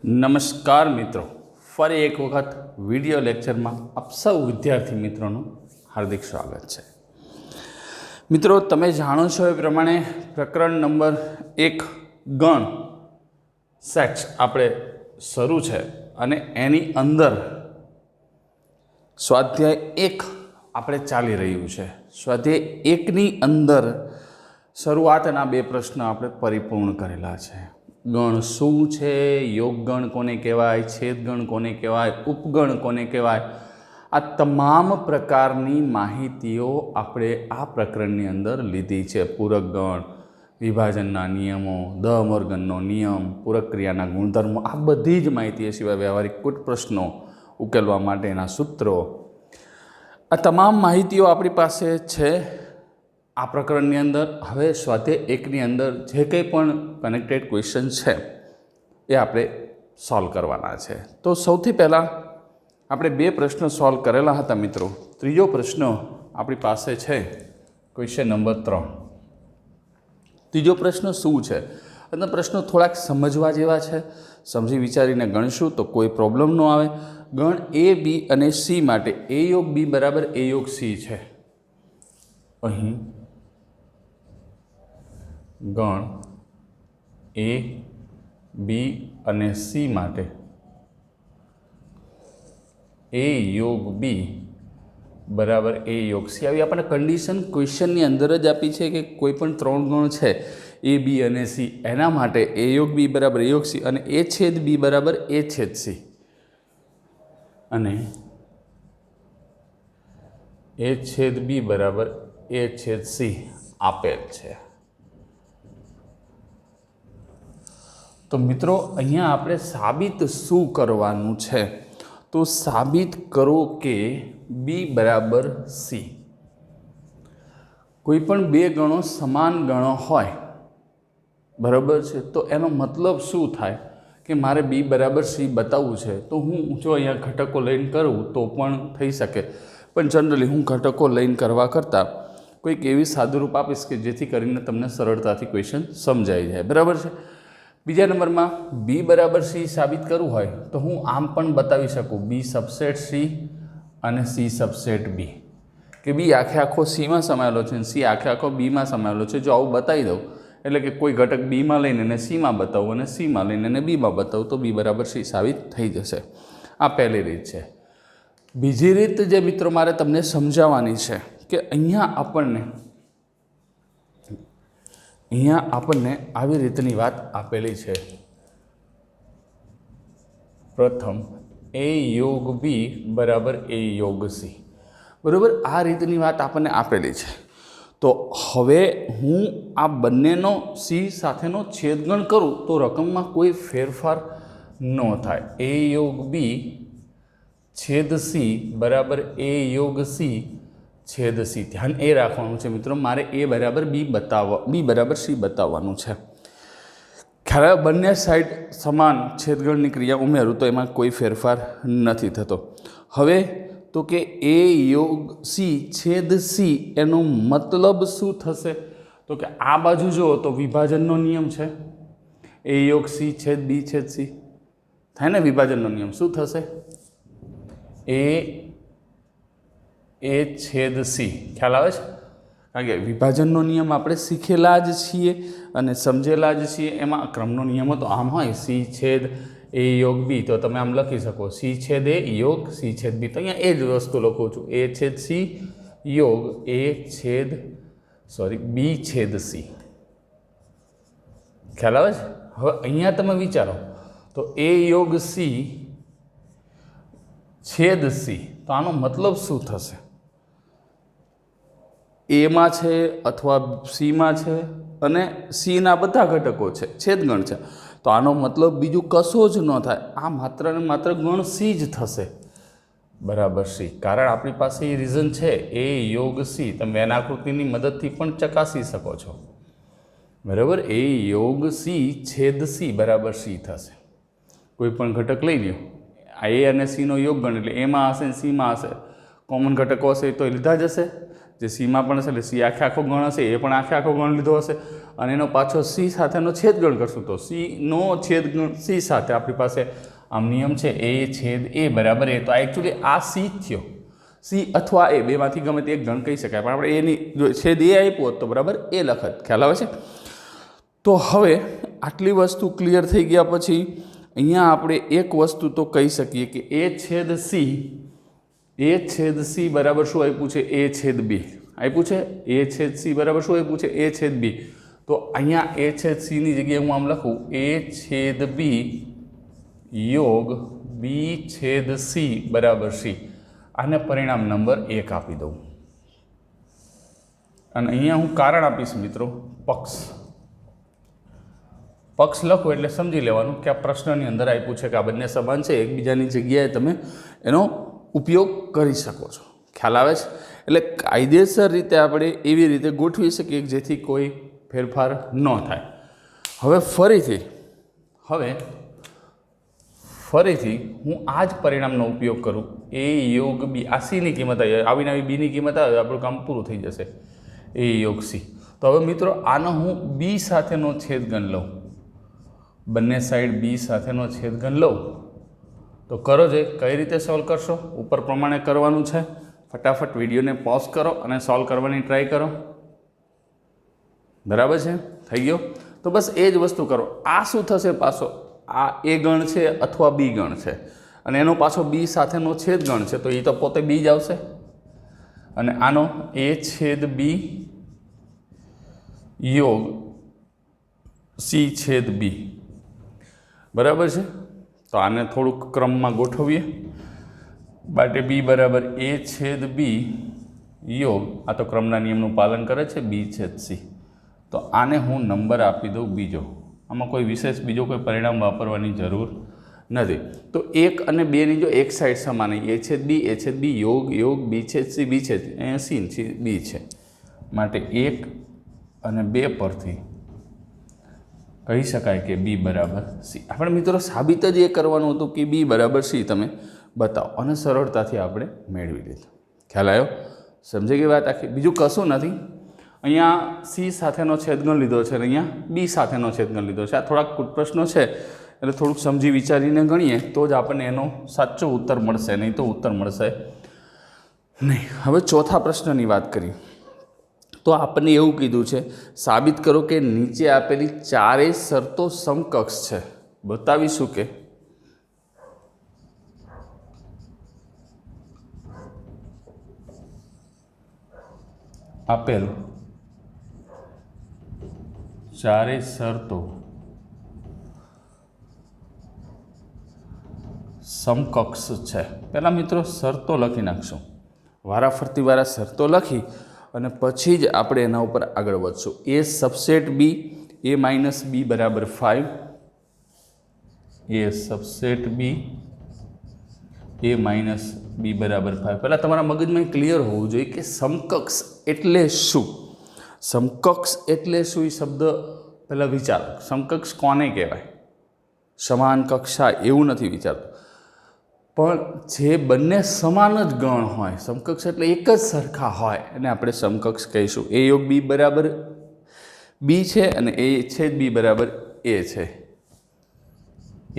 નમસ્કાર મિત્રો, ફરી એક વખત વિડિયો લેક્ચરમાં આપ સૌ વિદ્યાર્થી મિત્રોનું હાર્દિક સ્વાગત છે। મિત્રો, તમે જાણો છો એ પ્રમાણે પ્રકરણ નંબર 1 ગણ સેટ્સ આપણે શરૂ છે અને એની અંદર સ્વાધ્યાય 1 આપણે ચાલી રહ્યું છે। સ્વાધ્યાય 1ની અંદર શરૂઆતના બે પ્રશ્ન આપણે પરિપૂર્ણ કરેલા છે। ગણ શું છે, યોગગણ કોને કહેવાય, છેદગણ કોને કહેવાય, ઉપગણ કોને કહેવાય, આ તમામ પ્રકારની માહિતીઓ આપણે આ પ્રકરણની અંદર લીધી છે। પૂરક ગણ, વિભાજનના નિયમો, દ મોર્ગનનો નિયમ, પૂરક ક્રિયાના ગુણધર્મો, આ બધી જ માહિતી સિવાય વ્યવહારિક કુટ પ્રશ્નો ઉકેલવા માટેના સૂત્રો, આ તમામ માહિતીઓ આપણી પાસે છે આ પ્રકરણની અંદર। હવે સ્વાધ્યાય 1ની અંદર જે કંઈ પણ કનેક્ટેડ ક્વેશ્ચન છે એ આપણે સોલ્વ કરવાના છે। તો સૌથી પહેલાં આપણે બે પ્રશ્ન સોલ્વ કરેલા હતા મિત્રો। ત્રીજો પ્રશ્ન આપણી પાસે છે ક્વેશ્ચન નંબર 3। ત્રીજો પ્રશ્ન શું છે અને પ્રશ્નો થોડાક સમજવા જેવા છે, સમજી વિચારીને ગણશું તો કોઈ પ્રોબ્લેમ ન આવે। ગણ એ બી અને સી માટે એ યોગ બી બરાબર એ યોગ સી છે। અહીં ગણ એ બી અને સી માટે એ યોગ બી બરાબર એ યોગ સી આવી આપણને કન્ડિશન ક્વેશ્ચનની અંદર જ આપી છે કે કોઈ પણ ત્રણ ગણ છે એ બી અને સી, એના માટે એ યોગ બી બરાબર એ યોગ સી અને એ છેદ બી બરાબર એ છેદ સી અને એ છેદ બી બરાબર એ છેદ સી આપેલ છે। તો મિત્રો, અહીંયા આપણે સાબિત શું કરવાનું છે? તો સાબિત કરો કે બી બરાબર સી। કોઈ પણ બે ગણો સમાન ગણો હોય, બરાબર છે, તો એનો મતલબ શું થાય કે મારે બી બરાબર સી બતાવવું છે તો હું જો અહીંયા ઘટકો લઈને કરું તો પણ થઈ શકે, પણ જનરલી હું ઘટકો લઈને કરવા કરતાં કોઈક એવી સાદુરૂપ આપીશ કે જેથી કરીને તમને સરળતાથી ક્વેશ્ચન સમજાઈ જાય, બરાબર છે। બીજા નંબરમાં બી બરાબર સી સાબિત કરવું હોય તો હું આમ પણ બતાવી શકું, બી સબસેટ સી અને સી સબસેટ બી, કે બી આખે આખો સીમાં સમાયેલો છે અને સી આખે આખો બીમાં સમાયેલો છે। જો આવું બતાવી દઉં એટલે કે કોઈ ઘટક બીમાં લઈને એને સીમાં બતાવું અને સીમાં લઈને એને બીમાં બતાવું તો બી બરાબર સી સાબિત થઈ જશે। આ પહેલી રીત છે। બીજી રીત જે મિત્રો મારે તમને સમજાવવાની છે કે અહીંયા આપણને આવી રીતની વાત આપેલી છે। પ્રથમ એ યોગ બી બરાબર એ યોગ સી, બરાબર, આ રીતની વાત આપણને આપેલી છે। તો હવે હું આ બંનેનો સી સાથેનો છેદગણ કરું તો રકમમાં કોઈ ફેરફાર ન થાય। એ યોગ બી છેદ સી બરાબર એ યોગ સી છેદ સી, ધ્યાન એ રાખવાનું છે મિત્રો, મારે એ બરાબર બી બરાબર સી બતાવવાનું છે। ખ્યાલ, બંને સાઈડ સમાન છેદગણની ક્રિયા ઉમેરું તો એમાં કોઈ ફેરફાર નથી થતો। હવે તો કે એ યોગ સી છેદ સી એનો મતલબ શું થશે? તો કે આ બાજુ જુઓ તો વિભાજનનો નિયમ છે, એ યોગ સી છેદ બી છેદ સી થાય ને, વિભાજનનો નિયમ શું થશે? એ છેદ સી, ખ્યાલ આવે છે? કારણ કે વિભાજનનો નિયમ આપણે શીખેલા જ છીએ અને સમજેલા જ છીએ। એમાં ક્રમનો નિયમ તો આમ હોય, સી છેદ એ યોગ બી, તો તમે આમ લખી શકો સી છેદ એ યોગ સી છેદ બી, તો અહીંયા એ જ વસ્તુ લખું છું, એ છેદ સી યોગ બી છેદ સી, ખ્યાલ આવે છે? હવે અહીંયા તમે વિચારો તો એ યોગ સી છેદ સી, તો આનો મતલબ શું થશે? એમાં છે અથવા સીમાં છે અને સીના બધા ઘટકો છે, છેદગણ છે, તો આનો મતલબ બીજું કશો જ ન થાય, આ માત્ર ને માત્ર ગણ સી જ થશે, બરાબર સી। કારણ આપણી પાસે એ રીઝન છે એ યોગ સી, તમે એના આકૃતિની મદદથી પણ ચકાસી શકો છો, બરાબર। એ યોગ સી છેદ સી બરાબર સી થશે। કોઈ પણ ઘટક લઈ લ્યો, આ એ અને સીનો યોગ ગણ એટલે એમાં હશે ને સીમાં હશે, કોમન ઘટકો હશે તો એ લીધા જ હશે, જે સીમાં પણ હશે એટલે સી આખે આખો ગણ હશે, એ પણ આખે આખો ગણ લીધો હશે, અને એનો પાછો સી સાથેનો છેદગણ કરશું તો સીનો છેદગણ સી સાથે આપણી પાસે આમ નિયમ છે એ છેદ એ બરાબર એ. તો આ એકચ્યુઅલી આ સી થયો, સી અથવા એ બેમાંથી ગમે તે એક ગણ કહી શકાય, પણ આપણે એની જો છેદ એ આપ્યો હોત તો બરાબર એ લખત. ખ્યાલ આવે છે? તો હવે આટલી વસ્તુ ક્લિયર થઈ ગયા પછી અહીંયા આપણે એક વસ્તુ તો કહી શકીએ કે એ છેદ સી બરાબર શું આપ્યું છે? એ છેદ બી આપ્યું છે. એ છેદ સી બરાબર શું આપ્યું છે? એ છેદ બી. તો અહીંયા એ છેદ સીની જગ્યાએ હું આમ લખું એ છેદ બી યોગ બી છેદ સી બરાબર સી. આને પરિણામ નંબર 1 આપી દઉં અને અહીંયા હું કારણ આપીશ મિત્રો પક્ષ લખો એટલે સમજી લેવાનું કે આ પ્રશ્નની અંદર આપ્યું છે કે આ બંને સમાન છે, એકબીજાની જગ્યાએ તમે એનો ઉપયોગ કરી શકો છો. ખ્યાલ આવે છે? એટલે કાયદેસર રીતે આપણે એવી રીતે ગોઠવી શકીએ કે જેથી કોઈ ફેરફાર ન થાય. હવે ફરીથી હું આ જ પરિણામનો ઉપયોગ કરું. એ યોગ બી, આ સીની કિંમત આવીને આવી બીની કિંમત આવે આપણું કામ પૂરું થઈ જશે. એ યોગ સી. તો હવે મિત્રો આનો હું બી સાથેનો છેદગણ લઉં, બંને સાઈડ બી સાથેનો છેદગણ લઉં તો કરો જે કઈ રીતે સોલ્વ કરશો ઉપર પ્રમાણે કરવાનું છે. ફટાફટ વિડીયોને પોઝ કરો અને સોલ્વ કરવાની ટ્રાય કરો. બરાબર છે? થઈ ગયો? તો બસ એ જ વસ્તુ કરો. આ શું થશે? પાછો આ એ ગણ છે અથવા બી ગણ છે અને એનો પાછો બી સાથેનો છેદગણ છે તો એ તો પોતે બી જ આવશે અને આનો એ છેદ બી યોગ સી છેદ બી. બરાબર છે? તો આને થોડુંક ક્રમમાં ગોઠવીએ. માટે બી બરાબર એ છેદ બી યોગ, આ તો ક્રમના નિયમનું પાલન કરે છે, બી છેદ સી. તો આને હું નંબર આપી દઉં બીજો. આમાં કોઈ વિશેષ બીજો કોઈ પરિણામ વાપરવાની જરૂર નથી. તો 1 અને 2ની જો એક સાઈડ સમાન એ છેદ બી યોગ બી છેદ સી બી છેદ અહીંયા સી બી છે માટે 1 અને 2 પરથી કહી શકાય કે બી બરાબર સી. આપણે મિત્રો સાબિત જ એ કરવાનું હતું કે બી બરાબર સી તમે બતાવો અને સરળતાથી આપણે મેળવી લીધું. ખ્યાલ આવ્યો? સમજી ગઈ વાત આખી? બીજું કશું નથી. અહીંયા સી સાથેનો છેદગણ લીધો છે અને અહીંયા બી સાથેનો છેદગણ લીધો છે. આ થોડાક પ્રશ્નો છે એટલે થોડુંક સમજી વિચારીને ગણીએ તો જ આપણને એનો સાચો ઉત્તર મળશે, નહીં તો ઉત્તર મળશે નહીં. હવે ચોથા પ્રશ્નની વાત કરીએ તો આપણને એવું કીધું છે સાબિત કરો કે નીચે આપેલી ચારેય શરતો સમકક્ષ છે. બતાવીશું કે આપેલ ચારેય શરતો સમકક્ષ છે. પહેલાં મિત્રો શરતો લખી નાખશું, વારાફરતી વારા શરતો લખી અને પછી જ આપણે એના ઉપર આગળ વધશું. એ સબસેટ બી એ માઇનસ બી બરાબર 5, એ સબસેટ બી એ માઇનસ બી બરાબર 5. પહેલાં તમારા મગજમાં ક્લિયર હોવું જોઈએ કે સમકક્ષ એટલે શું. સમકક્ષ એટલે શું એ શબ્દ પહેલાં વિચારો. સમકક્ષ કોને કહેવાય? સમાન કક્ષા એવું નથી વિચારતો, પણ જે બંને સમાન જ ગણ હોય, સમકક્ષ એટલે એક જ સરખા હોય એને આપણે સમકક્ષ કહીશું. એ યોગ બી બરાબર બી છે અને એ છેદ બી બરાબર એ છે.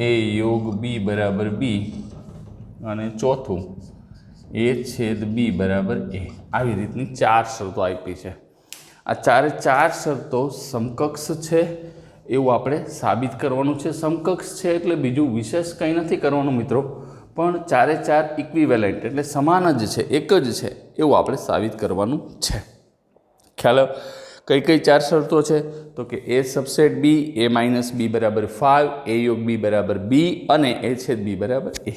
એ યોગ બી બરાબર બી અને ચોથું એ છેદ બી બરાબર એ. આવી રીતની 4 શરતો આપી છે. આ ચાર શરતો સમકક્ષ છે એવું આપણે સાબિત કરવાનું છે. સમકક્ષ છે એટલે બીજું વિશેષ કંઈ નથી કરવાનું મિત્રો, પણ 4 ઇક્વિવેલન્ટ એટલે સમાન જ છે, એક જ છે એવું આપણે સાબિત કરવાનું છે. ખ્યાલ? કઈ 4 શરતો છે તો કે એ સબસેટ બી એ માઇનસ બી બરાબર 5, એ યોગ બી બરાબર બી અને એ છેદ બી બરાબર એ.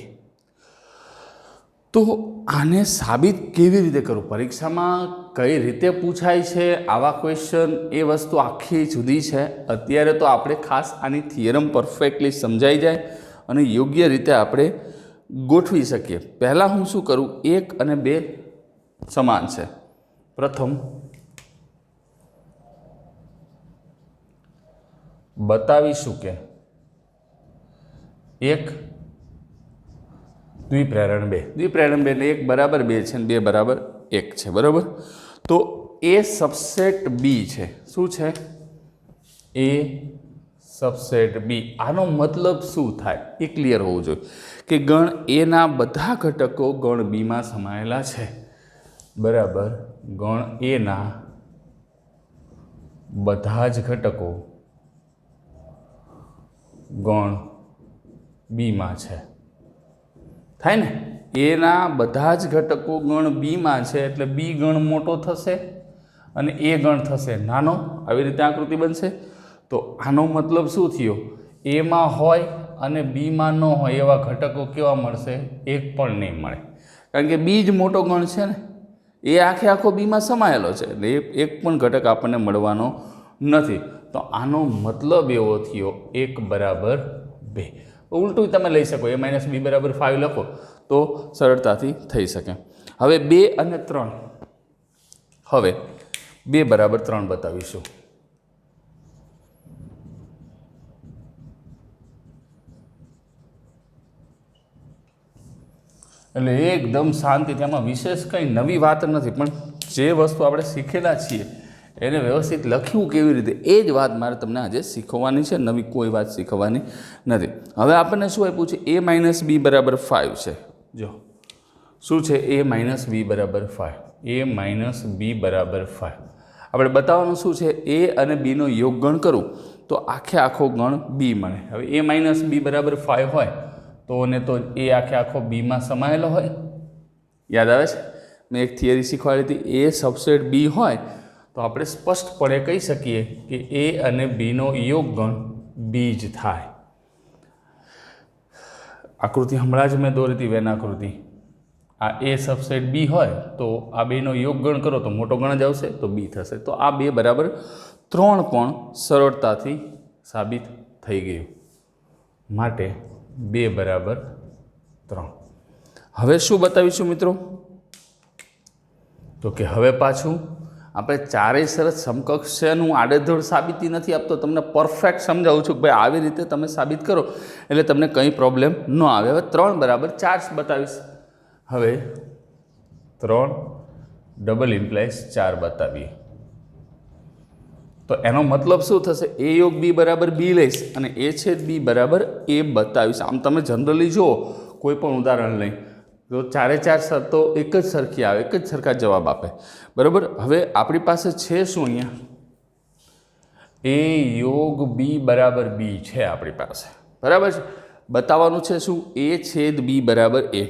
તો આને સાબિત કેવી રીતે કરું? પરીક્ષામાં કઈ રીતે પૂછાય છે આવા ક્વેશ્ચન, એ વસ્તુ આખી જુદી છે. અત્યારે તો આપણે ખાસ આની થિયરમ પરફેક્ટલી સમજાઈ જાય અને યોગ્ય રીતે આપણે ગોઠવી શકીએ. પહેલાં હું શું કરું? 1 અને 2 સમાન છે. પ્રથમ બતાવીશું કે 1 દ્વિપ્રેરણ 2 એટલે 1 બરાબર 2 છે અને 2 બરાબર 1 છે. બરાબર? તો એ સબસેટ બી છે. શું છે? એ સબસેટ બી. આનો મતલબ શું થાય એ ક્લિયર હોવું જોઈએ કે ગણ એના બધા ઘટકો ગણ બીમાં સમાયેલા છે, બરાબર. ગણ એના બધા જ ઘટકો ગણ બીમાં છે, થાય ને. એના બધા જ ઘટકો ગણ બીમાં છે એટલે બી ગણ મોટો થશે અને એ ગણ થશે નાનો. આવી રીતે આકૃતિ બનશે. તો આનો મતલબ શું થયો? એમાં હોય અને બીમાં ન હોય એવા ઘટકો કેવા મળશે? એક પણ નહીં મળે, કારણ કે બી જ મોટો ગણ છે ને, એ આખો બીમાં સમાયેલો છે એટલે એક પણ ઘટક આપણને મળવાનો નથી. તો આનો મતલબ એવો થયો 1 બરાબર 2. ઉલટું તમે લઈ શકો, a માઇનસ બી બરાબર 5 લખો તો સરળતાથી થઈ શકે. હવે 2 અને 3, હવે 2 બરાબર 3 બતાવીશું. એટલે એકદમ શાંતિથી, આમાં વિશેષ કંઈ નવી વાત નથી, પણ જે વસ્તુ આપણે શીખેલા છીએ એને વ્યવસ્થિત લખ્યું કેવી રીતે એ જ વાત મારે તમને આજે શીખવવાની છે, નવી કોઈ વાત શીખવવાની નથી. હવે આપણને શું આપ્યું છે? a માઇનસ બી બરાબર 5 છે. જો શું છે? a માઇનસ બી બરાબર 5. a માઇનસ બી બરાબર 5 આપણે બતાવવાનું શું છે? a અને બીનો યોગ ગણ કરું તો આખો ગણ બી મળે. હવે a માઇનસ બી બરાબર 5 હોય તો એ આખો બીમાં સમાયેલો હોય. યાદ આવે છે? મેં એક થિયરી શીખવાડી હતી. એ સબસેટ બી હોય તો આપણે સ્પષ્ટપણે કહી શકીએ કે એ અને બીનો યોગ ગણ બી જ થાય. આકૃતિ હમણાં જ મેં દોરી હતી, વેન આકૃતિ. આ એ સબસેટ બી હોય તો આ બેનો યોગ ગણ કરો તો મોટો ગણ જ આવશે, તો બી થશે. તો આ 2 બરાબર 3 પણ સરળતાથી સાબિત થઈ ગયું. માટે 2 બરાબર 3. હવે શું બતાવીશું મિત્રો? તો કે હવે પાછું આપણે ચારેય શરત સમકક્ષ છે. હું આડેધડ સાબિતી નથી આપતો, તમને પરફેક્ટ સમજાવું છું કે ભાઈ આવી રીતે તમે સાબિત કરો એટલે તમને કંઈ પ્રોબ્લેમ ન આવે. હવે 3 બરાબર 4 બતાવીશ. હવે 3 ડબલ ઇમ્પ્લાઇઝ 4 બતાવીએ તો એનો મતલબ શું થશે? એ યોગ બી બરાબર બી લઈશ અને એ છેદ બી બરાબર એ બતાવીશ. આમ તમે જનરલી જુઓ કોઈ પણ ઉદાહરણ લઈ તો 4 શરતો એક જ સરખી આવે, એક જ સરખા જવાબ આપે, બરાબર. હવે આપણી પાસે છે શું અહીંયા? એ યોગ બી બરાબર બી છે આપણી પાસે, બરાબર છે. બતાવવાનું છે શું? એ છેદ બી બરાબર એ.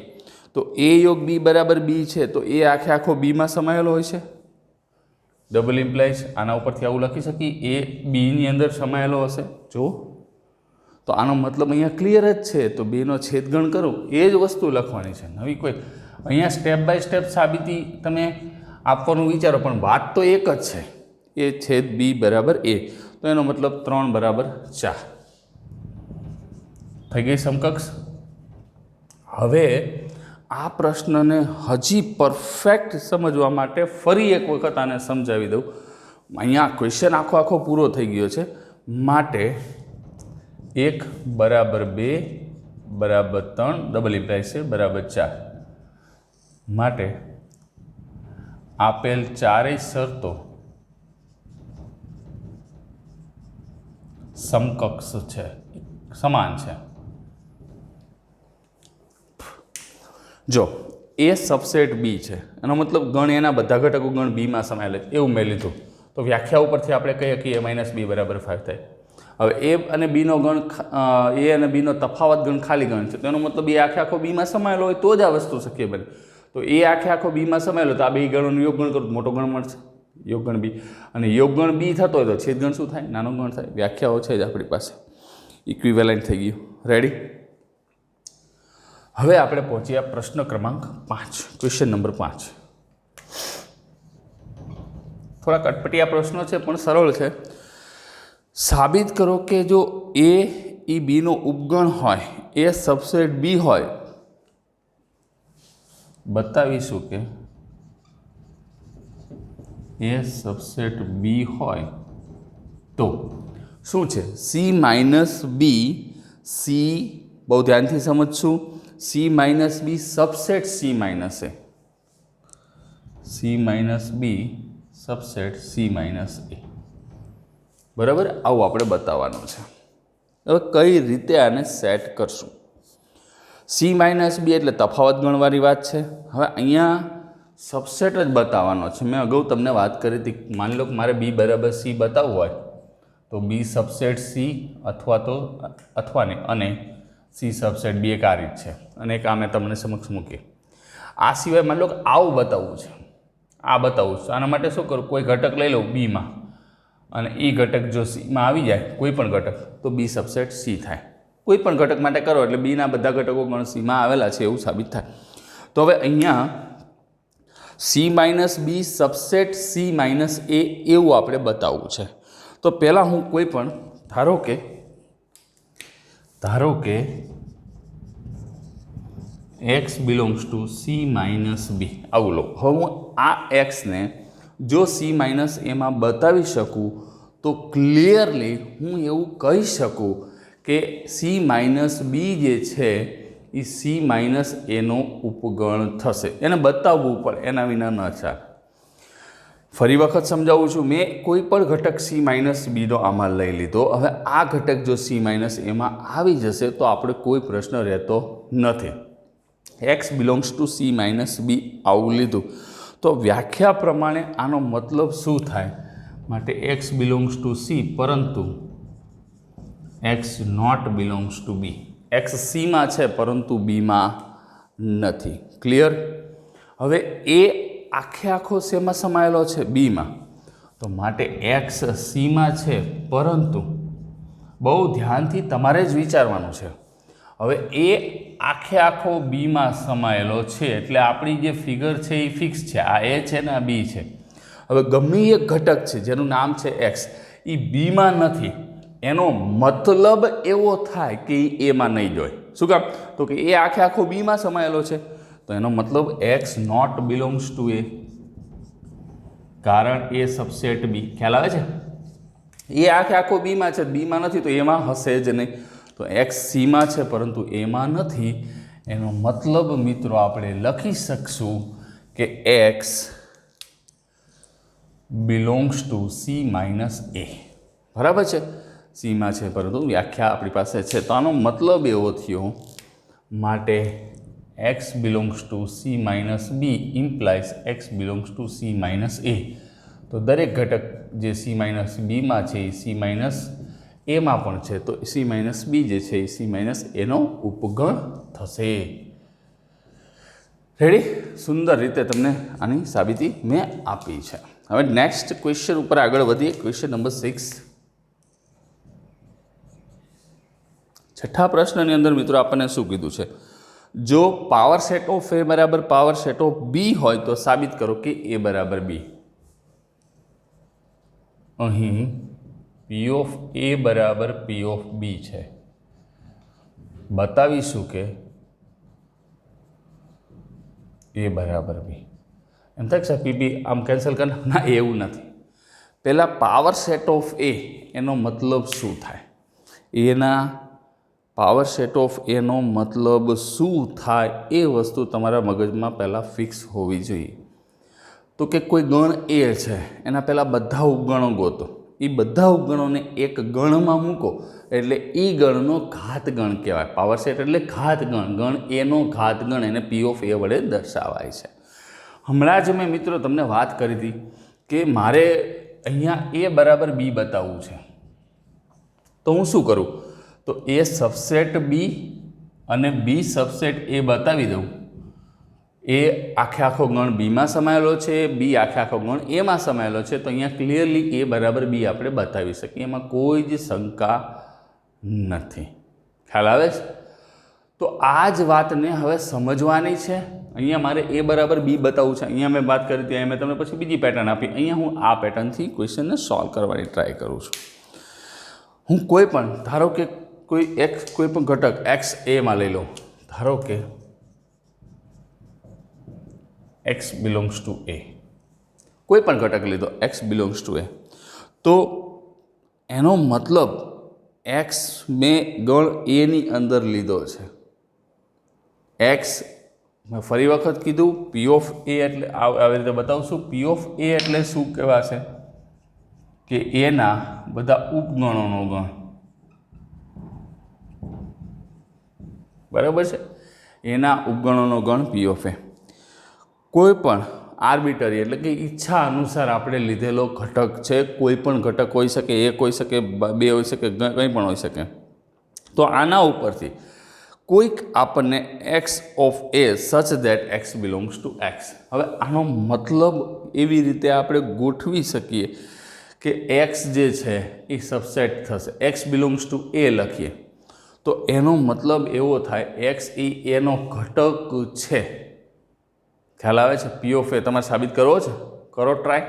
તો એ યોગ બી બરાબર બી છે તો એ આખો બીમાં સમાયેલો હોય છે. ડબલ ઇમ્પ્લાઇઝ આના ઉપરથી આવું લખી શકીએ, એ બીની અંદર સમાયેલો હશે. જો તો આનો મતલબ અહીંયા ક્લિયર જ છે. તો બેનો છેદગણ કરું એ જ વસ્તુ લખવાની છે, નવી કોઈ. અહીંયા સ્ટેપ બાય સ્ટેપ સાબિતી તમે આપવાનું વિચારો પણ વાત તો એક જ છે. એ છેદ બી બરાબર એ, તો એનો મતલબ 3 બરાબર 4 થઈ ગઈ સમકક્ષ. હવે આ પ્રશ્નને હજી પરફેક્ટ સમજવા માટે ફરી એક વખત આને સમજાવી દઉં. અહીંયા ક્વેશ્ચન આખો પૂરો થઈ ગયો છે. માટે 1 બરાબર 2 બરાબર 3 ડબલ ઇમ્પ્લાઇઝ છે બરાબર 4 માટે આપેલ ચારેય શરતો સમકક્ષ છે, સમાન છે. જો એ સબસેટ બી છે એનો મતલબ ગણ એના બધા ઘટકો ગણ બીમાં સમાયેલા છે એવું મેં લીધું. તો વ્યાખ્યા ઉપરથી આપણે કહીએ કે એ માઇનસ બી બરાબર 5 થાય. હવે એ અને બીનો ગણ, એ અને બીનો તફાવત ગણ ખાલી ગણ છે, તેનો મતલબ એ આખો બીમાં સમાયેલો હોય તો જ આ વસ્તુ શક્ય બને. તો એ આખો બીમાં સમાયેલો તો આ બે ગણોનું યોગગણ કરું મોટો ગણ મળશે, યોગગણ બી. અને યોગગણ બી થતો હોય તો છેદગણ શું થાય? નાનો ગણ થાય. વ્યાખ્યાઓ છે જ આપણી પાસે, ઇક્વિવેલન્ટ થઈ ગયું. રેડી? હવે આપણે પહોંચ્યા પ્રશ્ન ક્રમાંક 5, ક્વેશ્ચન નંબર 5. થોડા કટપટિયા પ્રશ્નો છે પણ સરળ છે. સાબિત કરો કે જો એ બીનો ઉપગણ હોય, એ સબસેટ બી હોય, બતાવીશું કે એ સબસેટ બી હોય તો શું છે? સી માઇનસ બી, સી બહુ ધ્યાનથી સમજશું, C minus B subset C minus A, C minus B subset C minus a. બરાબર, આવું આપણે બતાવવાનું છે. હવે કઈ રીતે આને સેટ કરશું? સી માઇનસ બી એટલે તફાવત ગણવાની વાત છે. હવે અહીંયા સબસેટ જ બતાવવાનો છે. મેં અગાઉ તમને વાત કરી હતી, માની લો કે મારે બી બરાબર સી બતાવવું હોય તો બી સબસેટ સી અથવા નહીં અને સી સબસેટ બી એક આ રીત છે અને એક આ મેં તમને સમક્ષ મૂકી. આ સિવાય માની લો કે આવું બતાવવું છે, આ બતાવવું છે. આના માટે શું કરું? કોઈ ઘટક લઈ લઉં બીમાં અને એ ઘટક જો સીમાં આવી જાય, કોઈ પણ ઘટક, તો બી સબસેટ સી થાય. કોઈ પણ ઘટક માટે કરો એટલે બીના બધા ઘટકો પણ સીમાં આવેલા છે એવું સાબિત થાય. તો હવે અહીંયા સી માઇનસ બી સબસેટ સી માઇનસ એ એવું આપણે બતાવવું છે. તો પહેલાં હું કોઈ પણ ધારો કે x belongs to c minus b આવું લો. હવે હું આ એક્સને જો સી માઇનસ એમાં બતાવી શકું તો ક્લિયરલી હું એવું કહી શકું કે સી માઇનસ બી જે છે એ સી માઇનસ એનો ઉપગણ થશે. એને બતાવવું પડે, એના વિના ન ચાલે. ફરી વખત સમજાવું છું. મેં કોઈ પણ ઘટક સી માઇનસ બીનો આમાં લઈ લીધો. હવે આ ઘટક જો સી માઇનસ એમાં આવી જશે તો આપણે કોઈ પ્રશ્ન રહેતો નથી. X belongs to c minus b આવું લીધું તો વ્યાખ્યા પ્રમાણે આનો મતલબ શું થાય? માટે એક્સ બિલોંગ્સ ટુ સી પરંતુ x not belongs to b. X સીમાં છે પરંતુ બીમાં નથી. ક્લિયર? હવે એ આખો શેમાં સમાયેલો છે? બીમાં. તો માટે એક્સ સીમાં છે પરંતુ બહુ ધ્યાનથી તમારે જ વિચારવાનું છે. હવે એ આખો બીમાં સમાયેલો છે એટલે આપણી જે ફિગર છે એ ફિક્સ છે. આ એ છે ને આ બી છે. હવે ગમે એક ઘટક છે જેનું નામ છે એક્સ, એ બીમાં નથી, એનો મતલબ એવો થાય કે એ એમાં નહીં જોય. શું કામ? તો કે એ આખો બીમાં સમાયેલો છે તો એનો મતલબ એક્સ નોટ બિલોંગ્સ ટુ એ, કારણ એ સબસેટ બી. ખ્યાલ આવે છે? એ આખો બીમાં છે, બીમાં નથી તો એમાં હશે જ નહીં. તો એક્સ સીમાં છે પરંતુ એમાં નથી. એનો મતલબ મિત્રો આપણે લખી શકશું કે x belongs to c minus a. બરાબર છે? સીમાં છે પરંતુ વ્યાખ્યા આપણી પાસે છે. તો આનો મતલબ એવો થયો માટે x belongs to c minus b implies x belongs to c minus a. તો દરેક ઘટક જે સી માઇનસ બીમાં છે એ સી માઇનસ એમાં પણ છે તો સી માઇનસ બી જે છે એ સી માઇનસ એનો ઉપગણ થશે. રેડી? સુંદર રીતે તમને આની સાબિતી મેં આપી છે. હવે નેક્સ્ટ ક્વેશ્ચન ઉપર આગળ વધીએ. Question number 6. છઠ્ઠા પ્રશ્નની અંદર મિત્રો આપણને શું કીધું છે? જો પાવર સેટ ઓફ એ બરાબર પાવર સેટ ઓફ બી હોય તો સાબિત કરો કે એ બરાબર બી. અહીં પી ઓફ એ બરાબર પી ઓફ બી છે. બતાવીશું કે એ બરાબર બી. એમ થાય છે પીબી આમ કેન્સલ કર ના, એવું નથી. પહેલાં પાવર સેટ ઓફ એ એનો મતલબ શું થાય? એના પાવર સેટ ઓફ એનો મતલબ શું થાય એ વસ્તુ તમારા મગજમાં પહેલાં ફિક્સ હોવી જોઈએ. તો કે કોઈ ગણ એ છે એના પહેલાં બધા ઉપગણો ગોતો. એ બધા ઉપગણોને એક ગણમાં મૂકો એટલે એ ગણનો ઘાત ગણ કહેવાય. પાવર સેટ એટલે ઘાત ગણ. ગણ એનો ઘાત ગણ એને પી ઓફ એ વડે દર્શાવાય છે. હમણાં જ મેં મિત્રો તમને વાત કરી હતી કે મારે અહીંયા એ બરાબર બી બતાવવું છે તો હું શું કરું? તો એ સબસેટ બી અને બી સબસેટ એ બતાવી દઉં. એ આખો ગણ બીમાં સમાયેલો છે, બી આખો ગણ એમાં સમાયેલો છે તો અહીંયા ક્લિયરલી એ બરાબર બી આપણે બતાવી શકીએ. એમાં કોઈ જ શંકા નથી. ખ્યાલ આવે છે? તો આ જ વાતને હવે સમજવાની છે. અહીંયા મારે એ બરાબર બી બતાવવું છે. અહીંયા મેં વાત કરી હતી, અહીંયા મેં તમને પછી બીજી પેટર્ન આપી. અહીંયા હું આ પેટર્નથી ક્વેશ્ચનને સોલ્વ કરવાની ટ્રાય કરું છું. હું કોઈ પણ ધારો કે કોઈ પણ ઘટક એક્સ એમાં લઈ લો. ધારો કે એક્સ બિલોંગ્સ ટુ એ. કોઈ પણ ઘટક લીધો એક્સ બિલોંગ્સ ટુ એ તો એનો મતલબ એક્સ મેં ગણ એની અંદર લીધો છે. એક્સ મેં ફરી વખત કીધું પી ઓફ એ એટલે આવી રીતે બતાવશું. પી ઓફ એ એટલે શું કહેવાશે? કે એના બધા ઉપગણોનો ગણ, બરાબર છે, એના ઉપગણોનો ગણ પી ઓફ એ. કોઈ પણ આર્બિટરી એટલે કે ઈચ્છા અનુસાર આપણે લીધેલો ઘટક છે, કોઈ પણ ઘટક હોઈ શકે, એક હોઈ શકે, બે હોઈ શકે, કંઈ પણ હોઈ શકે. તો આના ઉપરથી કોઈક આપણને x of a such that x belongs to x. હવે આનો મતલબ એવી રીતે આપણે ગોઠવી શકીએ કે એક્સ જે છે એ સબસેટ થશે. એક્સ બિલોંગ્સ ટુ એ લખીએ તો એનો મતલબ એવો થાય એક્સ એ એનો ઘટક છે. ખ્યાલ આવે છે? પી ઓફ એ તમારે સાબિત કરવો છે, કરો ટ્રાય.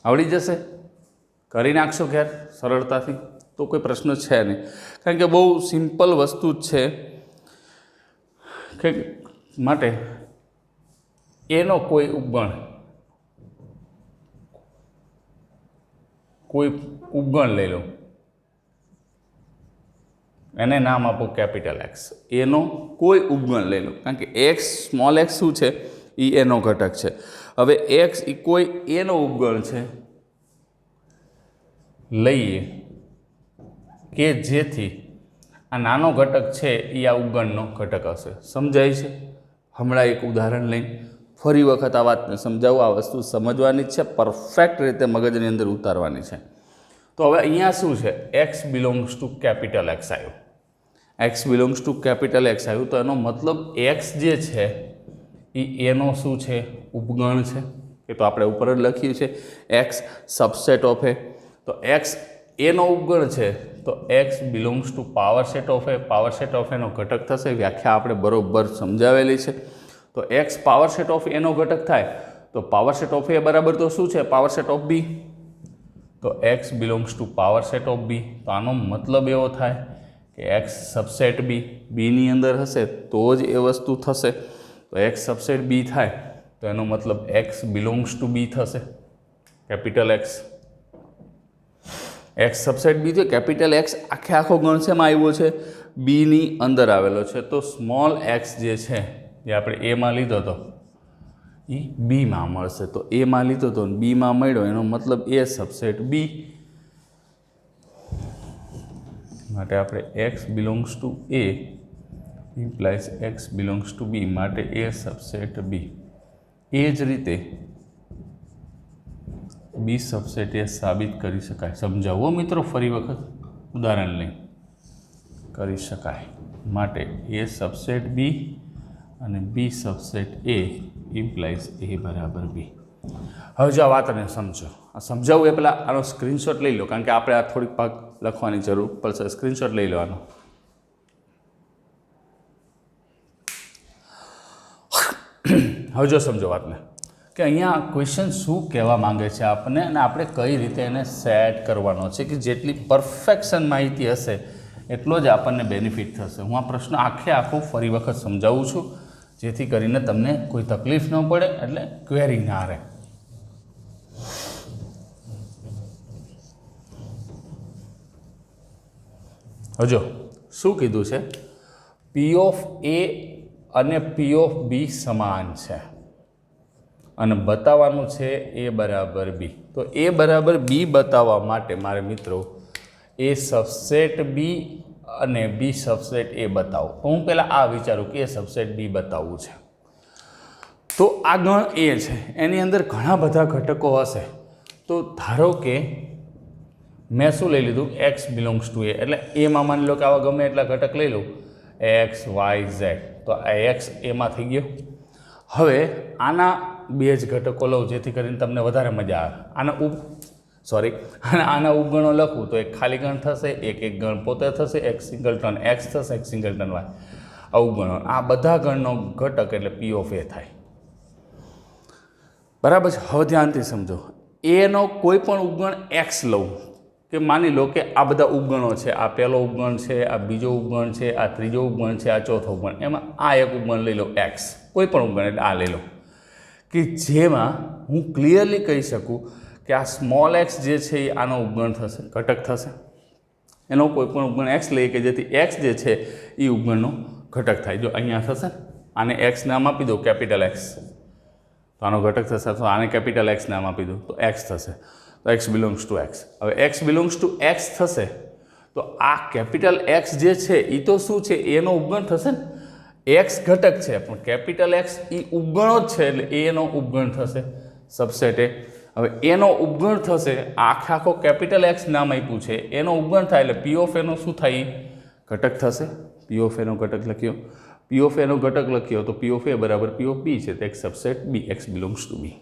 આવડી જશે, કરી નાખશો ઘેર સરળતાથી, તો કોઈ પ્રશ્ન છે નહીં, કારણ કે બહુ સિમ્પલ વસ્તુ જ છે કે માટે એનો કોઈ ઉપગણ લઈ લો, એને નામ આપો કેપિટલ એક્સ. એનો કોઈ ઉપગણ લઈ લો, કારણ કે એક્સ સ્મોલ એક્સ શું છે એ એનો ઘટક છે. હવે એક્સ એ કોઈ એનો ઉપગણ છે લઈએ કે જેથી આ નાનો ઘટક છે એ આ ઉપગણનો ઘટક હશે. સમજાય છે? હમણાં એક ઉદાહરણ લઈને ફરી વખત આ વાતને સમજાવું. આ વસ્તુ સમજવાની જ છે, પરફેક્ટ રીતે મગજની અંદર ઉતારવાની છે. તો હવે અહીંયા શું છે, x belongs to capital x આવ્યું. X belongs to capital x આવ્યું તો એનો મતલબ એક્સ જે છે એ એનો શું છે, ઉપગણ છે. એ તો આપણે ઉપર જ લખ્યું છે, એક્સ સબસેટ ઓફ એ. તો એક્સ એનો ઉપગણ છે તો x belongs to power set of A. Power set of એનો ઘટક થશે. વ્યાખ્યા આપણે બરોબર સમજાવેલી છે. તો એક્સ પાવર સેટ ઓફ એનો ઘટક થાય તો પાવર સેટ ઓફ એ બરાબર તો શું છે, પાવર સેટ ઓફ બી. તો x belongs to power set of b. તો આનો મતલબ એવો થાય કે એક્સ સબસેટ બી, બીની અંદર હશે તો જ એ વસ્તુ થશે. તો એક્સ સબસેટ બી થાય તો એનો મતલબ એક્સ બિલોંગ્સ ટુ બી થશે, કેપિટલ એક્સ. એક્સ સબસેટ બી થયો, કેપિટલ એક્સ આખો ગણ શેમાં આવ્યો છે, બીની અંદર આવેલો છે. તો સ્મોલ એક્સ જે છે એ આપણે એમાં લીધો હતો એ બીમાં મળશે. તો એમાં લીધો હતો બીમાં મળ્યો, એનો મતલબ એ સબસેટ બી. માટે આપણે x belongs to a implies x belongs to b, માટે એ સબસેટ બી. એ જ રીતે બી સબસેટ એ સાબિત કરી શકાય. સમજાવો મિત્રો, ફરી વખત ઉદાહરણ લઈ કરી શકાય. માટે એ સબસેટ બી અને બી સબસેટ એ ઇમ્પ્લાઇઝ એ બરાબર બી. હવે જો આ વાતને સમજો, આ સમજાવવું એ પહેલાં આનો સ્ક્રીનશોટ લઈ લો, કારણ કે આપણે આ થોડીક ભાગ લખવાની જરૂર પડશે. સ્ક્રીનશોટ લઈ લો આનો. હવે જો સમજો વાતને કે અહીંયા ક્વેશ્ચન શું કહેવા માંગે છે આપણને, અને આપણે કઈ રીતે એને સેટ કરવાનો છે કે જેટલી પરફેક્શન માહિતી હશે એટલો જ આપણને બેનિફિટ થશે. હું આ પ્રશ્ન આખો ફરી વખત સમજાવું છું, જેથી કરીને તમને કોઈ તકલીફ ન પડે, એટલે ક્વેરી ના રહે. હજો શું કીધું છે, પી ઓફ એ અને પી ઓફ બી સમાન છે અને બતાવવાનું છે એ બરાબર બી. તો એ બરાબર બી બતાવવા માટે મારે મિત્રો એ સબસેટ બી અને બી સબસેટ એ બતાવો. તો હું પહેલાં આ વિચારું કે એ સબસેટ બી બતાવવું છે. તો આ ગણ એ છે, એની અંદર ઘણા બધા ઘટકો હશે. તો ધારો કે મેં શું લઈ લીધું, એક્સ બિલોંગ્સ ટુ એ, એટલે એમાં માની લો કે આવા ગમે એટલા ઘટક લઈ લઉં, એક્સ વાય ઝેડ. તો આ એક્સ એમાં થઈ ગયો. હવે આના બે જ ઘટકો લઉં જેથી કરીને તમને વધારે મજા આવે. આના ઉપગણો લખું તો એક ખાલી ગણ થશે, એક ગણ પોતે થશે, એક સિંગલટન એક્સ થશે, એક સિંગલટન વાય. આ ઉપગણો, આ બધા ગણનો ઘટક એટલે પી ઓફ એ થાય. બરાબર છે? હવે ધ્યાનથી સમજો, એનો કોઈ પણ ઉપગણ એક્સ લઉં, કે માની લો કે આ બધા ઉપગણો છે, આ પહેલો ઉપગણ છે, આ બીજો ઉપગણ છે, આ ત્રીજો ઉપગણ છે, આ ચોથો ઉપગણ, એમાં આ એક ઉપગણ લઈ લો એક્સ, કોઈ પણ ઉપગણ એટલે આ લઈ લો, કે જેમાં હું ક્લિયરલી કહી શકું કે આ સ્મોલ એક્સ જે છે એ આનો ઉપગણ થશે, ઘટક થશે. એનો કોઈ પણ ઉપગણ એક્સ લઈએ કે જેથી એક્સ જે છે એ ઉપગણનો ઘટક થાય. જો અહીંયા થશે આને એક્સ નામ આપી દો, કેપિટલ એક્સ, તો આનો ઘટક થશે. તો આને કેપિટલ એક્સ નામ આપી દો તો એક્સ થશે. તો એક્સ બિલોંગ્સ ટુ એક્સ. હવે એક્સ બિલોંગ્સ ટુ એક્સ થશે તો આ કેપિટલ એક્સ જે છે એ તો શું છે, એનો ઉપગણ થશે ને. એક્સ ઘટક છે પણ કેપિટલ એક્સ એ ઉપગણો જ છે એટલે એનો ઉપગણ થશે સબસેટ એ. હવે એનો ઉપગણ થશે, આખો કેપિટલ એક્સ નામ આપ્યું છે, એનો ઉપગણ થાય એટલે પી ઓફ એનો શું થાય, ઘટક થશે. પી ઓફ એનો ઘટક લખ્યો, પી ઓફ એનો ઘટક લખ્યો તો પી ઓફ એ બરાબર પી ઓફ બી છે, તો એક subset b, x belongs to b.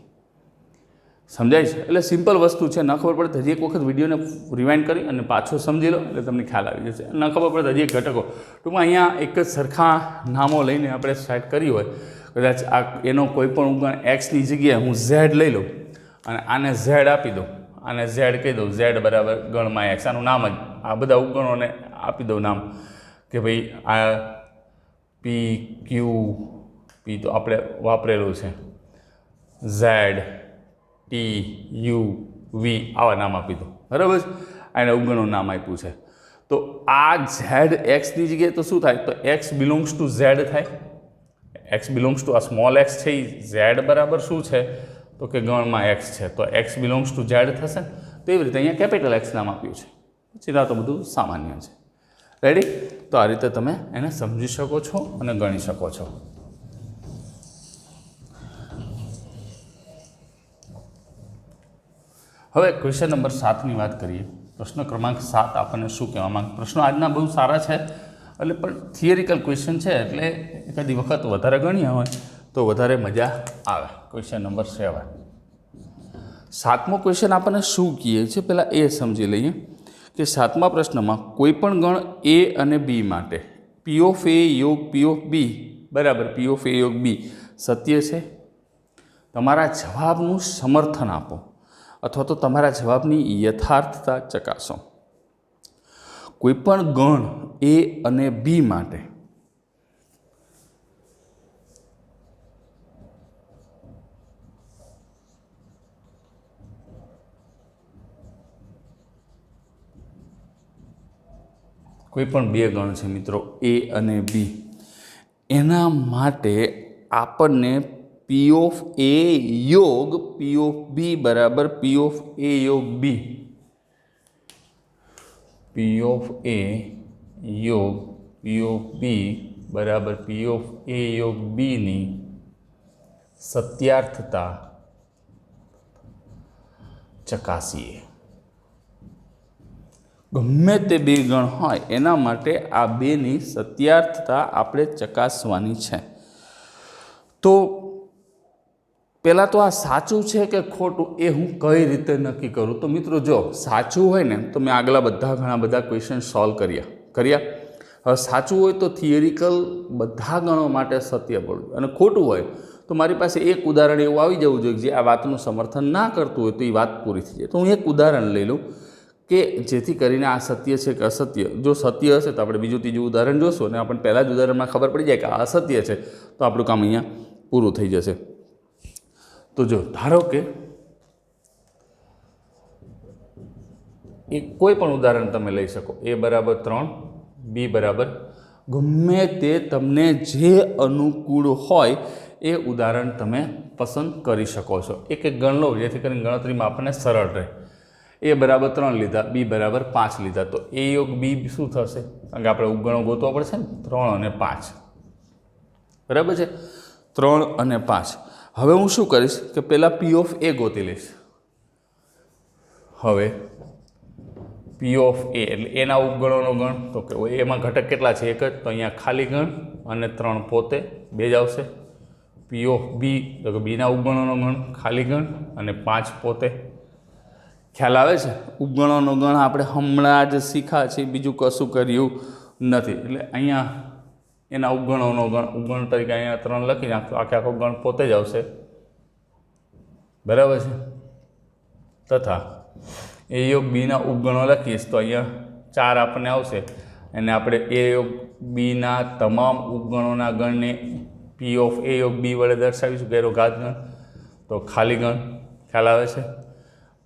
સમજાય છે? એટલે સિમ્પલ વસ્તુ છે. ન ખબર પડે તો હજી એક વખત વિડીયોને રિવાઇન્ડ કરી અને પાછો સમજી લો એટલે તમને ખ્યાલ આવી જશે. ન ખબર પડે તો હજી એક ઘટકો ટૂંકમાં અહીંયા એક જ સરખા નામો લઈને આપણે સ્ટાર્ટ કરી હોય, કદાચ આ એનો કોઈ પણ ઉપગણ એક્સની જગ્યાએ હું ઝેડ લઈ લઉં અને આને ઝેડ આપી દઉં, આને ઝેડ કહી દઉં, ઝેડ બરાબર ગણમાં એક્સ, આનું નામ જ, આ બધા ઉપગણોને આપી દઉં નામ કે ભાઈ આ પી ક્યુ, પી તો આપણે વાપરેલું છે, ઝેડ, ટી, યુ, વી, આવા નામ આપી દો. બરાબર છે? આને ઉપગણનું નામ આપ્યું છે. તો આ ઝેડ એક્સની જગ્યાએ તો શું થાય, તો એક્સ બિલોંગ્સ ટુ ઝેડ થાય. એક્સ બિલોંગ્સ ટુ આ સ્મોલ એક્સ છે એ ઝેડ બરાબર શું છે, તો કે ગણમાં એક્સ છે, તો એક્સ બિલોંગ્સ ટુ ઝેડ થશે ને. તો એવી રીતે અહીંયા કેપિટલ એક્સ નામ આપ્યું છે. પછી તો બધું સામાન્ય છે. રેડી? તો આ રીતે તમે એને સમજી શકો છો અને ગણી શકો છો. હવે ક્વેશ્ચન નંબર 7ની વાત કરીએ. પ્રશ્ન ક્રમાંક 7 આપણને શું કહેવા માંગે. પ્રશ્નો આજના બહુ સારા છે એટલે પણ થિયરિકલ ક્વેશ્ચન છે એટલે એકાદી વખત વધારે ગણ્યા હોય તો વધારે મજા આવે. Question number 7. 7મો ક્વેશ્ચન આપણને શું કહે છે પહેલાં એ સમજી લઈએ કે 7મા પ્રશ્નમાં કોઈ પણ ગણ એ અને બી માટે પી ઓફ એ યોગ પી ઓફ બી બરાબર પી ઓફ એ યોગ બી સત્ય છે. તમારા જવાબનું સમર્થન આપો અથવા તો તમારા જવાબની યથાર્થતા ચકાસો. કોઈ પણ ગણ એ અને બી માટે કોઈ પણ બે ગણ છે મિત્રો, એ અને બી, એના માટે આપણને પી ઓફ એ યોગ પી ઓફ બી બરાબર પી ઓફ એ યોગ બી, પી ઓફ એ યોગ પી ઓફ બી બરાબર પી ઓફ એ યોગ બીની સત્યાર્થતા ચકાસીએ. ગમે તે બે ગણ હોય એના માટે આ બેની સત્યાર્થતા આપણે ચકાસવાની છે. તો પહેલાં તો આ સાચું છે કે ખોટું એ હું કઈ રીતે નક્કી કરું. તો મિત્રો જો સાચું હોય ને તો મેં આગલા ઘણા બધા ક્વેશ્ચન સોલ્વ કર્યા. હવે સાચું હોય તો થિયરિકલ બધા ગણો માટે સત્ય પડવું, અને ખોટું હોય તો મારી પાસે એક ઉદાહરણ એવું આવી જવું જોઈએ જે આ વાતનું સમર્થન ના કરતું હોય તો એ વાત પૂરી થઈ જાય. તો હું એક ઉદાહરણ લઈ લઉં કે જેથી કરીને આ સત્ય છે કે અસત્ય. જો સત્ય હશે તો આપણે બીજું ત્રીજું ઉદાહરણ જોશું અને આપણને પહેલાં જ ઉદાહરણમાં ખબર પડી જાય કે આ અસત્ય છે તો આપણું કામ અહીંયા પૂરું થઈ જશે. તો જો ધારો કે એક કોઈ પણ ઉદાહરણ તમે લઈ શકો, એ બરાબર 3, બી બરાબર ગમે તે તમને જે અનુકૂળ હોય એ ઉદાહરણ તમે પસંદ કરી શકો છો. એક ગણ લો જેથી કરીને ગણતરીમાં આપણને સરળ રહે. એ બરાબર 3 લીધા, બી બરાબર 5 લીધા, તો એ યોગ બી શું થશે? કારણ કે આપણે ઉપગણો ગોતવા પડશે ને, 3 અને 5 બરાબર છે, 3 અને 5. હવે હું શું કરીશ કે પહેલાં પી ઓફ એ ગોતી લઈશ. હવે પી ઓફ એ એટલે એના ઉપગણોનો ગણ, તો કે એમાં ઘટક કેટલા છે? એક જ, તો અહીંયા ખાલી ગણ અને 3 પોતે બે જ આવશે. પી ઓફ બી તો કે બીના ઉપગણોનો ગણ ખાલી ગણ અને 5 પોતે. ખ્યાલ આવે છે? ઉપગણોનો ગણ આપણે હમણાં જ શીખ્યા છે, બીજું કશું કર્યું નથી. એટલે અહીંયા એના ઉપગણોનો ગણ, ઉપગણ તરીકે અહીંયા 3 લખી નાખતો, આખો ગણ પોતે જ આવશે. બરાબર છે? તથા એ યોગ બીના ઉપગણો લખીશ તો અહીંયા 4 આપણને આવશે અને આપણે એ યોગ બીના તમામ ઉપગણોના ગણને પી ઓફ એ યોગ બી વડે દર્શાવીશું. ગેરો ઘાત ગણ તો ખાલી ગણ. ખ્યાલ આવે છે?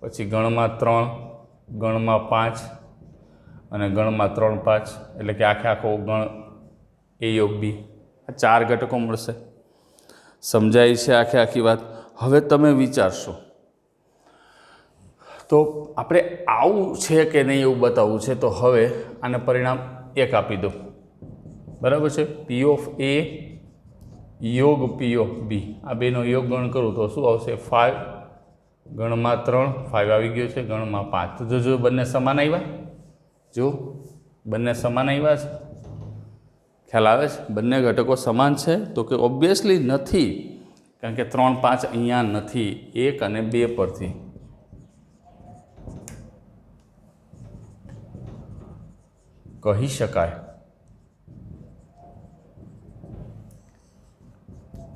પછી ગણમાં 3, ગણમાં 5 અને ગણમાં 3, 5 એટલે કે આખો ગણ એ યોગ બી આ 4 ઘટકો મળશે. સમજાય છે આખી વાત? હવે તમે વિચારશો તો આપણે આવું છે કે નહીં એવું બતાવવું છે, તો હવે આને પરિણામ 1 આપી દો. બરાબર છે? પી ઓફ એ યોગ પી ઓફ બી, આ બેનો યોગ ગણ કરું તો શું આવશે? 5 ગણમાં 3, 5 આવી ગયો છે, ગણમાં 5. તો જો બંને સમાન આવ્યા, જો બંને સમાન આવ્યા છે. ખ્યાલ આવે છે? બંને ઘટકો સમાન છે? તો કે ઓબ્વિયસલી નથી, કારણ કે 3, 5 અહીંયા નથી, 1 અને 2 પરથી. કહી શકાય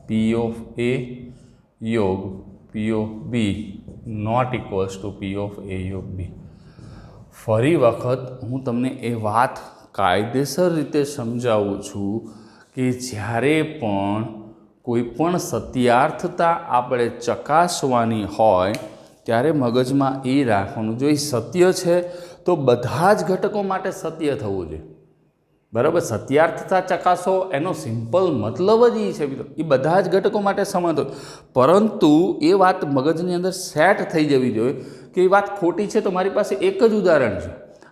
પી ઓફ એ યોગ p of b not equals to p of a યોગ બી. ફરી વખત હું તમને એ વાત કાયદેસર રીતે સમજાવું છું કે જ્યારે પણ કોઈ પણ સત્યાર્થતા આપણે ચકાસવાની હોય ત્યારે મગજમાં એ રાખવાનું, જો એ સત્ય છે તો બધા જ ઘટકો માટે સત્ય થવું જોઈએ. બરાબર? સત્યાર્થતા ચકાસો એનો સિમ્પલ મતલબ જ એ છે મિત્રો, એ બધા જ ઘટકો માટે સમાન હોય, પરંતુ એ વાત મગજની અંદર સેટ થઈ જવી જોઈએ કે એ વાત ખોટી છે. તો મારી પાસે એક જ ઉદાહરણ છે.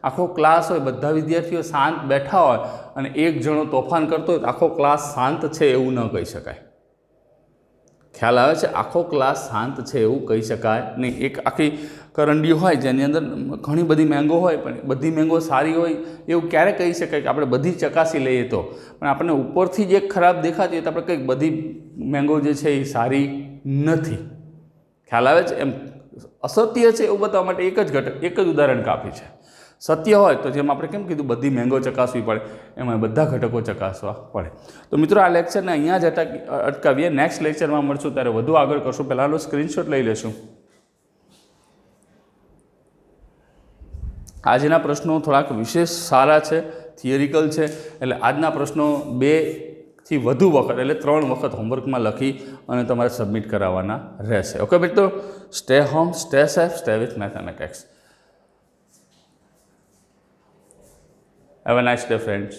આખો ક્લાસ હોય, બધા વિદ્યાર્થીઓ શાંત બેઠા હોય અને એક જણો તોફાન કરતો હોય, આખો ક્લાસ શાંત છે એવું ન કહી શકાય. ખ્યાલ આવે છે? આખો ક્લાસ શાંત છે એવું કહી શકાય નહીં. એક આખી કરંડી હોય જેની અંદર ઘણી બધી મેંગો હોય, પણ બધી મેંગો સારી હોય એવું ક્યારે કહી શકાય? કે આપણે બધી ચકાસી લઈએ તો, પણ આપણને ઉપરથી જ એક ખરાબ દેખાતી હોય તો આપણે કંઈક બધી મેંગો જે છે એ સારી નથી. ખ્યાલ આવે છે? એમ અસત્ય છે એવું બતાવવા માટે એક જ ઉદાહરણ કાફી છે. સત્ય હોય તો જેમ આપણે કેમ કીધું બધી મેંગો ચકાસવી પડે, એમાં બધા ઘટકો ચકાસવા પડે. તો મિત્રો આ લેક્ચરને અહીંયા જ અટકાવીએ. નેક્સ્ટ લેક્ચરમાં મળશું ત્યારે વધુ આગળ કરશું. પહેલાંનો સ્ક્રીનશોટ લઈ લેશું. આજના પ્રશ્નો થોડાક વિશેષ સારા છે, થિયરિકલ છે, એટલે આજના પ્રશ્નો 2 થી વધુ વખત એટલે 3 વખત હોમવર્કમાં લખી અને તમારે સબમિટ કરાવવાના રહેશે. ઓકે મિત્રો, stay home, stay safe, stay with mathematics. Have a nice day, friends.